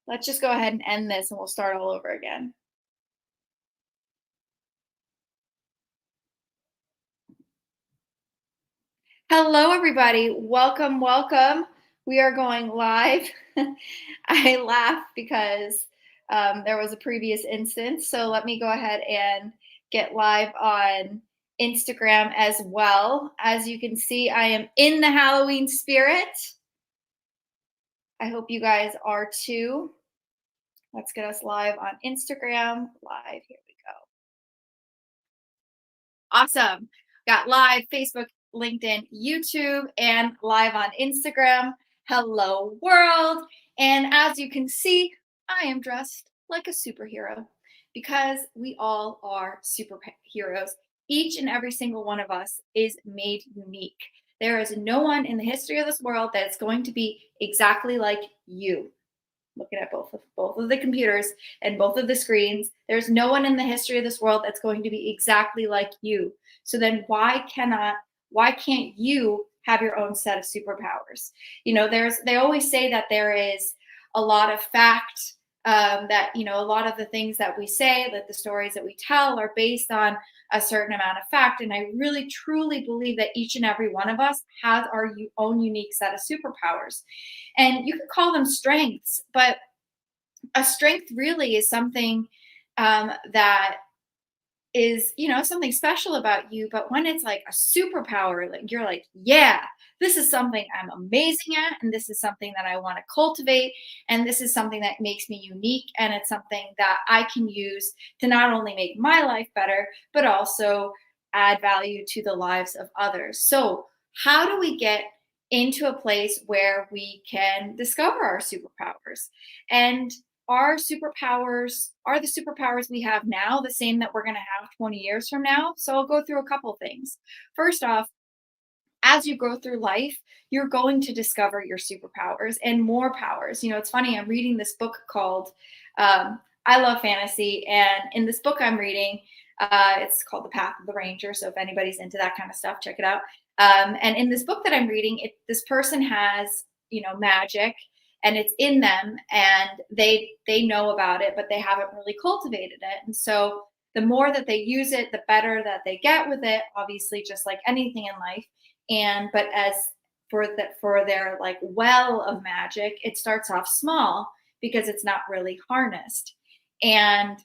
Let's just go ahead and end this and we'll start all over again. Hello, everybody. Welcome, welcome. We are going live. I laugh because there was a previous instance. So let me go ahead and get live on Instagram as well. As you can see, I am in the Halloween spirit. I hope you guys are too. Let's get us live on Instagram. Live. Here we go. Awesome. Got live Facebook, LinkedIn, YouTube, and live on Instagram. Hello, world. And as you can see, I am dressed like a superhero because we all are superheroes. Each and every single one of us is made unique. There is no one in the history of this world that is going to be exactly like you. Looking at both of the computers and both of the screens, there's no one in the history of this world that's going to be exactly like you. So then why can't you have your own set of superpowers? They always say that there is a lot of fact, that a lot of the things that we say, that the stories that we tell are based on a certain amount of fact. And I really truly believe that each and every one of us has our own unique set of superpowers. And you can call them strengths, but a strength really is something that is something special about you. But when it's like a superpower, like you're like, yeah, this is something I'm amazing at, and this is something that I want to cultivate, and this is something that makes me unique, and it's something that I can use to not only make my life better but also add value to the lives of others. So how do we get into a place where we can discover our superpowers? And our superpowers are the superpowers we have now the same that we're going to have 20 years from now? So I'll go through a couple things. First off, as you go through life, you're going to discover your superpowers and more powers. It's funny, I'm reading this book called I Love Fantasy. And in this book I'm reading, it's called The Path of the Ranger. So if anybody's into that kind of stuff, check it out. And in this book that I'm reading, this person has, magic, and it's in them, and they know about it, but they haven't really cultivated it. And so the more that they use it, the better that they get with it, obviously, just like anything in life. But as for their like well of magic, it starts off small because it's not really harnessed. And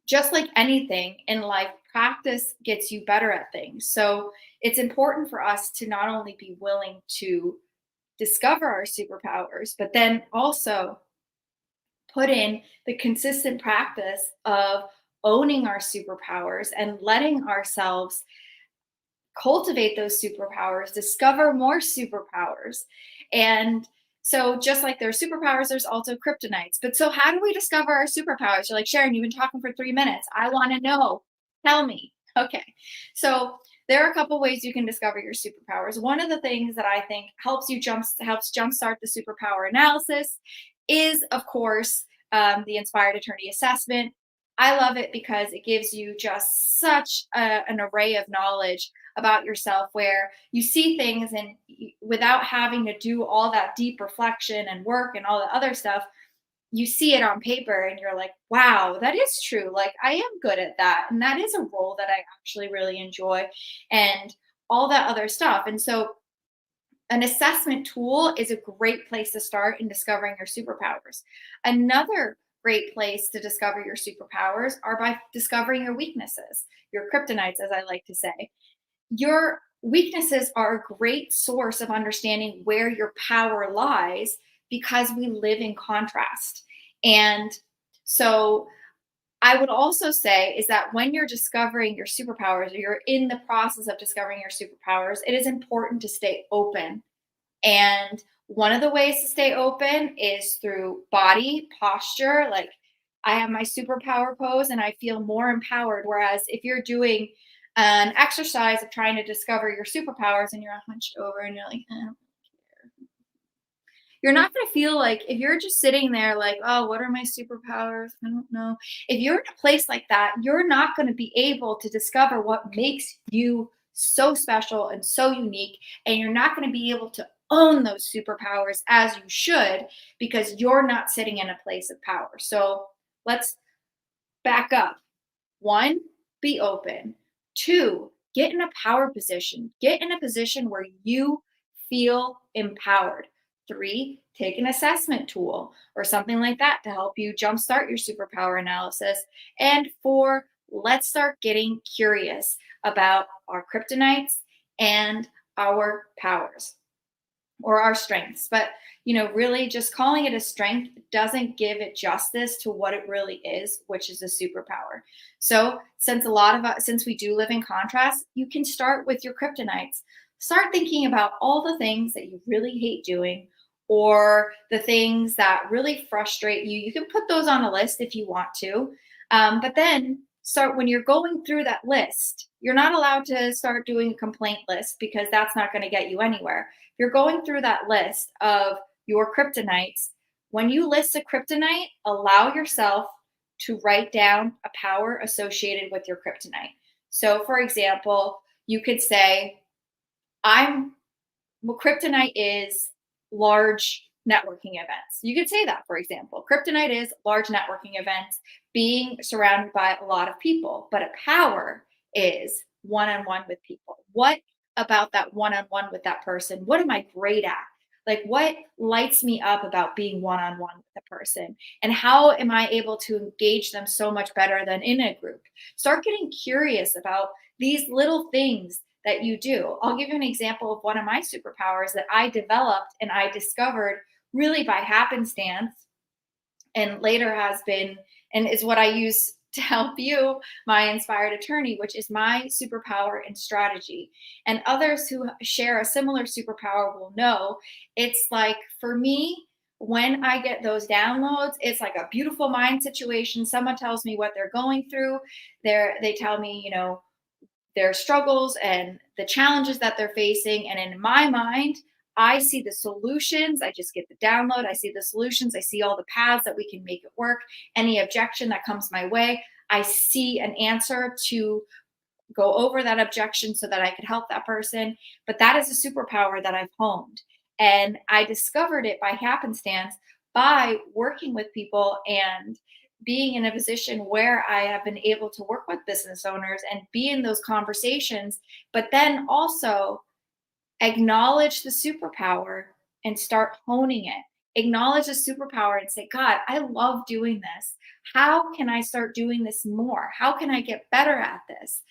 just like anything in life, practice gets you better at things. So it's important for us to not only be willing to discover our superpowers, but then also put in the consistent practice of owning our superpowers and letting ourselves cultivate those superpowers, discover more superpowers. And so just like there's superpowers, there's also kryptonites. But so how do we discover our superpowers? You're like, Sharon, you've been talking for 3 minutes. I want to know. Tell me. Okay. So there are a couple ways you can discover your superpowers. One of the things that I think helps jumpstart the superpower analysis is, of course, the Inspired Attorney Assessment. I love it because it gives you just such an array of knowledge about yourself, where you see things and without having to do all that deep reflection and work and all the other stuff, you see it on paper and you're like, wow, that is true. Like, I am good at that. And that is a role that I actually really enjoy, and all that other stuff. And so an assessment tool is a great place to start in discovering your superpowers. Another great place to discover your superpowers are by discovering your weaknesses, your kryptonites, as I like to say. Your weaknesses are a great source of understanding where your power lies, because we live in contrast. And so I would also say is that when you're discovering your superpowers, or you're in the process of discovering your superpowers, it is important to stay open. And one of the ways to stay open is through body posture. Like, I have my superpower pose and I feel more empowered. Whereas if you're doing an exercise of trying to discover your superpowers and you're hunched over and you're like, I don't care, you're not going to feel like, if you're just sitting there like, oh, what are my superpowers? I don't know. If you're in a place like that, you're not going to be able to discover what makes you so special and so unique. And you're not going to be able to own those superpowers as you should, because you're not sitting in a place of power. So let's back up. One, be open. Two, get in a power position. Get in a position where you feel empowered. Three, take an assessment tool or something like that to help you jumpstart your superpower analysis. And four, let's start getting curious about our kryptonites and our powers or our strengths. But really just calling it a strength doesn't give it justice to what it really is, which is a superpower. So since we do live in contrast, you can start with your kryptonites. Start thinking about all the things that you really hate doing, or the things that really frustrate you. You can put those on a list if you want to. But then start, when you're going through that list, you're not allowed to start doing a complaint list, because that's not going to get you anywhere. You're going through that list of your kryptonites. When you list a kryptonite, allow yourself to write down a power associated with your kryptonite. So, for example, you could say, kryptonite is large networking events. You could say that, for example. Kryptonite is large networking events, being surrounded by a lot of people, but a power is one-on-one with people. What about that one-on-one with that person? What am I great at? Like, what lights me up about being one-on-one with a person? And how am I able to engage them so much better than in a group? Start getting curious about these little things that you do. I'll give you an example of one of my superpowers that I developed and I discovered really by happenstance, and later has been, and is what I use to help you, my inspired attorney, which is my superpower in strategy. And others who share a similar superpower will know it's like, for me, when I get those downloads, it's like a beautiful mind situation. Someone tells me what they're going through. They tell me, their struggles and the challenges that they're facing. And in my mind, I see the solutions. I just get the download. I see the solutions. I see all the paths that we can make it work. Any objection that comes my way, I see an answer to go over that objection so that I could help that person. But that is a superpower that I've honed. And I discovered it by happenstance by working with people and being in a position where I have been able to work with business owners and be in those conversations, but then also acknowledge the superpower and start honing it. Acknowledge the superpower and say, God, I love doing this. How can I start doing this more? How can I get better at this?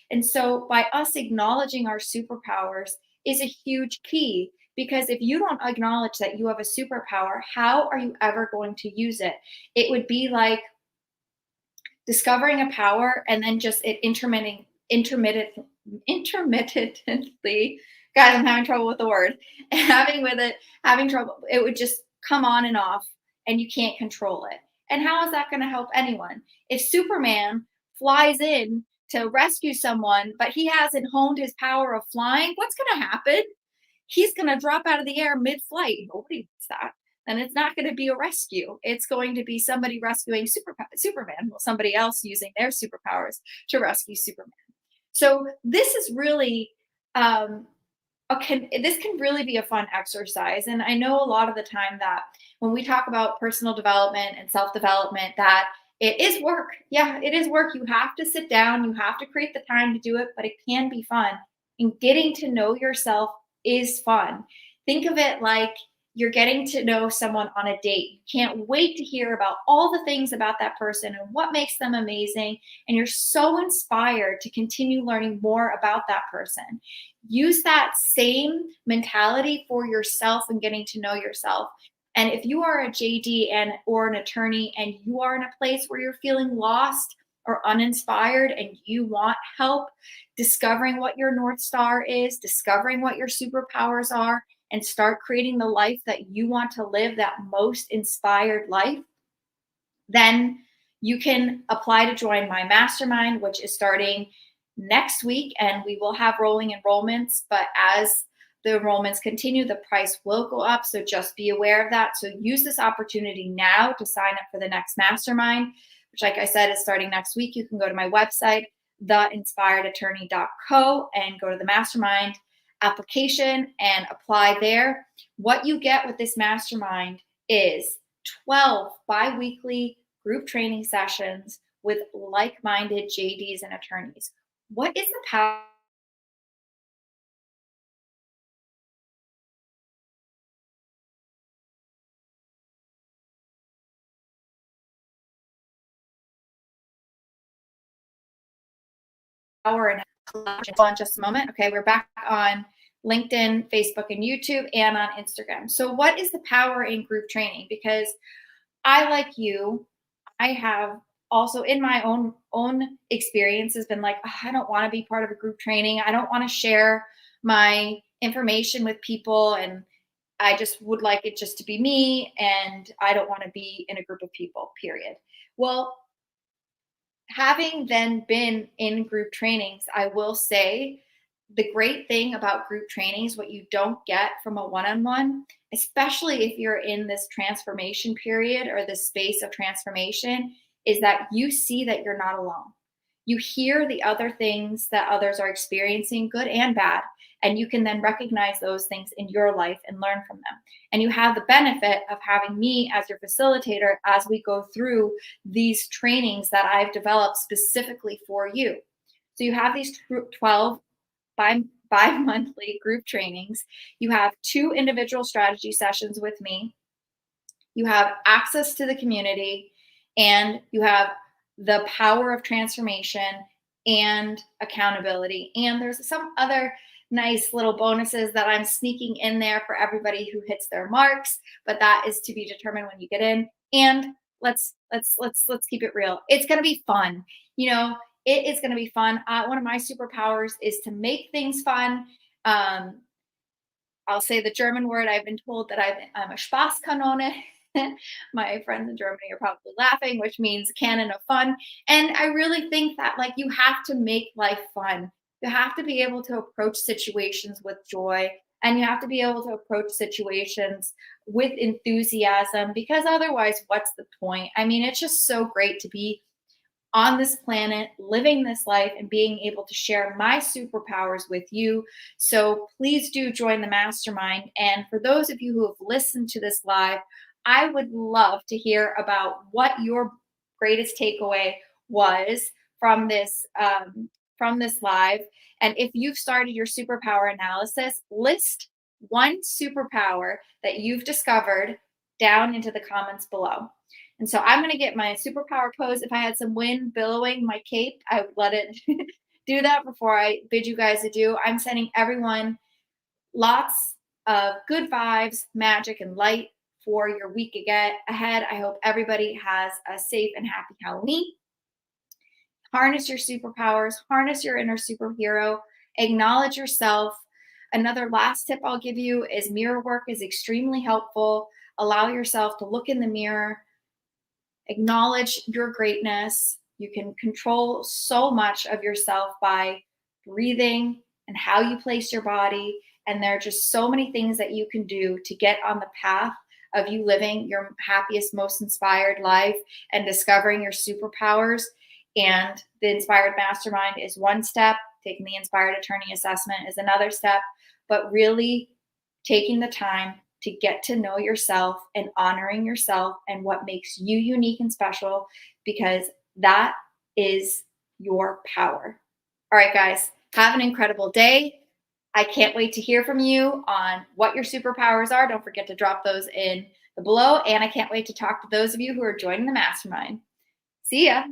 And so by us acknowledging our superpowers is a huge key, because if you don't acknowledge that you have a superpower, how are you ever going to use it? It would be like discovering a power and then just it intermittently, guys, I'm having trouble with the word, having trouble, it would just come on and off and you can't control it. And how is that going to help anyone? If Superman flies in to rescue someone, but he hasn't honed his power of flying, what's going to happen? He's going to drop out of the air mid-flight. Nobody wants that. And it's not going to be a rescue. It's going to be somebody rescuing Superman, well, somebody else using their superpowers to rescue Superman. So this is really, this can really be a fun exercise. And I know a lot of the time that when we talk about personal development and self-development, that it is work. Yeah, it is work. You have to sit down, you have to create the time to do it, but it can be fun. And getting to know yourself is fun. Think of it like you're getting to know someone on a date. You can't wait to hear about all the things about that person and what makes them amazing. And you're so inspired to continue learning more about that person. Use that same mentality for yourself and getting to know yourself. And if you are a JD or an attorney and you are in a place where you're feeling lost or uninspired and you want help discovering what your North Star is, discovering what your superpowers are, and start creating the life that you want to live, that most inspired life, then you can apply to join my mastermind, which is starting next week. And we will have rolling enrollments, but as the enrollments continue, the price will go up. So just be aware of that. So use this opportunity now to sign up for the next mastermind, which, like I said, is starting next week. You can go to my website, theinspiredattorney.co, and go to the mastermind. application and apply there. What you get with this mastermind is 12 bi-weekly group training sessions with like-minded JDs and attorneys. What is the power and collaboration? Hold on just a moment. Okay, we're back on LinkedIn, Facebook, and YouTube, and on Instagram. So, what is the power in group training? Because I, like you, I have also in my own experiences been like, "Oh, I don't want to be part of a group training. I don't want to share my information with people, and I just would like it just to be me, and I don't want to be in a group of people, period." Well, having then been in group trainings, I will say the great thing about group trainings, what you don't get from a one on one, especially if you're in this transformation period or this space of transformation, is that you see that you're not alone. You hear the other things that others are experiencing, good and bad, and you can then recognize those things in your life and learn from them. And you have the benefit of having me as your facilitator as we go through these trainings that I've developed specifically for you. So you have these 12 bi-monthly group trainings. You have 2 individual strategy sessions with me. You have access to the community, and you have the power of transformation and accountability. And there's some other nice little bonuses that I'm sneaking in there for everybody who hits their marks, but that is to be determined when you get in. And let's keep it real. It's going to be fun. It is going to be fun. One of my superpowers is to make things fun. Um, I'll say the German word. I've been told that I'm a Spaßkanone. My friends in Germany are probably laughing, which means cannon of fun. And I really think that you have to make life fun. You have to be able to approach situations with joy, and you have to be able to approach situations with enthusiasm, because otherwise, what's the point? I mean, it's just so great to be on this planet, living this life, and being able to share my superpowers with you. So please do join the mastermind. And for those of you who have listened to this live, I would love to hear about what your greatest takeaway was from this live. And if you've started your superpower analysis, list one superpower that you've discovered down into the comments below. And so I'm going to get my superpower pose. If I had some wind billowing my cape, I would let it do that before I bid you guys adieu. I'm sending everyone lots of good vibes, magic, and light for your week ahead. I hope everybody has a safe and happy Halloween. Harness your superpowers, harness your inner superhero, acknowledge yourself. Another last tip I'll give you is mirror work is extremely helpful. Allow yourself to look in the mirror, acknowledge your greatness. You can control so much of yourself by breathing and how you place your body. And there are just so many things that you can do to get on the path of you living your happiest, most inspired life and discovering your superpowers. And the Inspired Mastermind is one step. Taking the Inspired Attorney Assessment is another step. But really taking the time to get to know yourself and honoring yourself and what makes you unique and special, because that is your power. All right, guys, have an incredible day. I can't wait to hear from you on what your superpowers are. Don't forget to drop those in the below. And I can't wait to talk to those of you who are joining the mastermind. See ya.